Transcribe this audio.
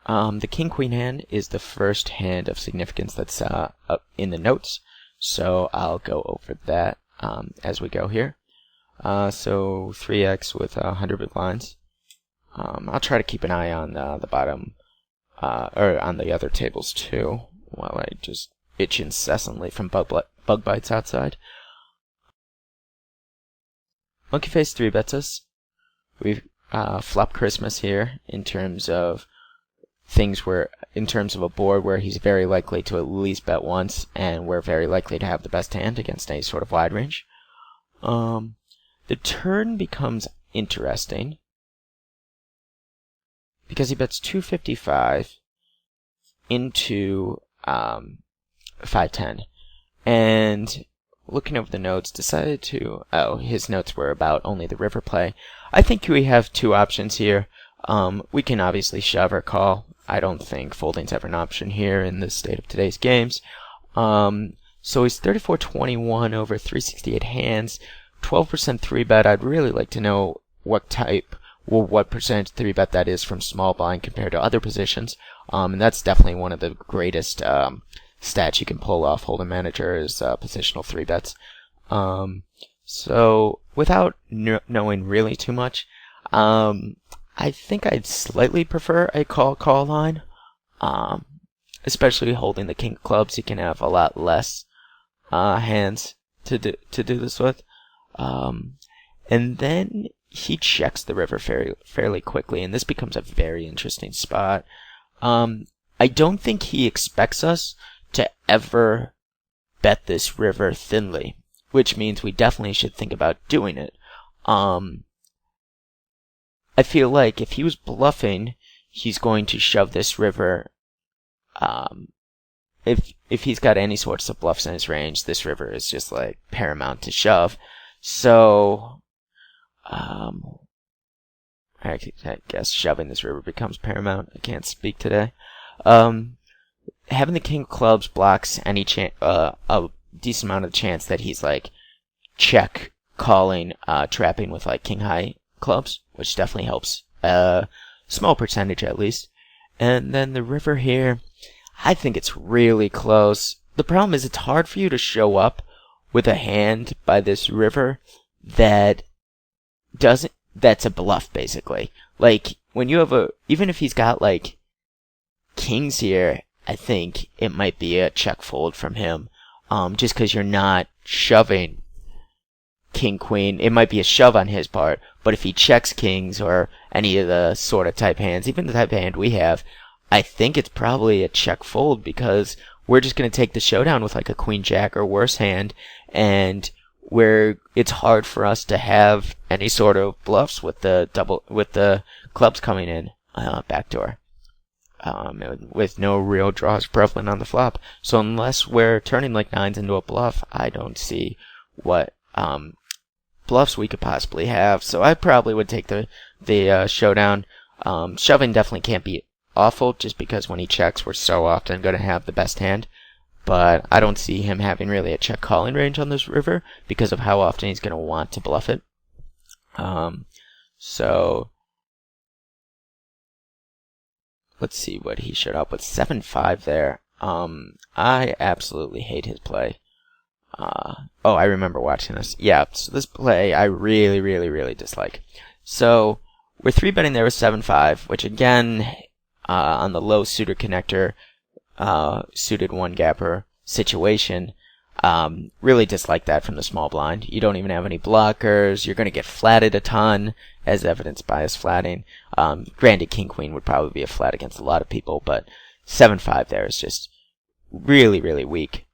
The king-queen hand is the first hand of significance that's up in the notes, so I'll go over that as we go here. So 3x with 100 big blinds. I'll try to keep an eye on the bottom, or on the other tables too, while I just itch incessantly from bug bites outside. Monkey Face 3-bets us. We've flopped Christmas here in terms of a board where he's very likely to at least bet once, and we're very likely to have the best hand against any sort of wide range. The turn becomes interesting because he bets 255 into 510, and looking over the notes, decided to... his notes were about only the river play. I think we have two options here. We can obviously shove or call. I don't think folding's ever an option here in the state of today's games. So he's 34-21 over 368 hands, 12% 3-bet. I'd really like to know what percentage 3-bet that is from small blind compared to other positions. And that's definitely one of the greatest stats you can pull off Hold'em Manager is positional 3-bets. So without knowing really too much, I think I'd slightly prefer a call line, especially holding the king of clubs. He can have a lot less hands to do this with, and then he checks the river fairly quickly, and this becomes a very interesting spot. I don't think he expects us to ever bet this river thinly, which means we definitely should think about doing it. I feel like if he was bluffing, he's going to shove this river. If he's got any sorts of bluffs in his range, this river is just like paramount to shove. So, I guess shoving this river becomes paramount. I can't speak today. Having the king of clubs blocks any a decent amount of chance that he's like check calling, trapping with like king high clubs, which definitely helps a small percentage at least. And then the river here, I think it's really close. The problem is it's hard for you to show up with a hand by this river that's a bluff basically. Like when you have even if he's got like kings here, I think it might be a check fold from him, just because you're not shoving king queen. It might be a shove on his part, but if he checks kings or any of the sort of type hands, even the type of hand we have, I think it's probably a check fold because we're just going to take the showdown with like a queen jack or worse hand, and where it's hard for us to have any sort of bluffs with the clubs coming in backdoor, with no real draws prevalent on the flop. So unless we're turning like nines into a bluff, I don't see what bluffs we could possibly have. So I probably would take the showdown. Shoving definitely can't be awful, just because when he checks, we're so often going to have the best hand. But I don't see him having really a check calling range on this river because of how often he's going to want to bluff it. So let's see what he showed up with. 7-5 there. I absolutely hate his play. I remember watching this. Yeah, so this play I really, really, really dislike. So we're 3-betting there with 7-5, which again, on the low suited connector, suited one gapper situation, really dislike that from the small blind. You don't even have any blockers. You're going to get flatted a ton, as evidenced by his flatting. Granted, king queen would probably be a flat against a lot of people, but 7-5 there is just really, really weak.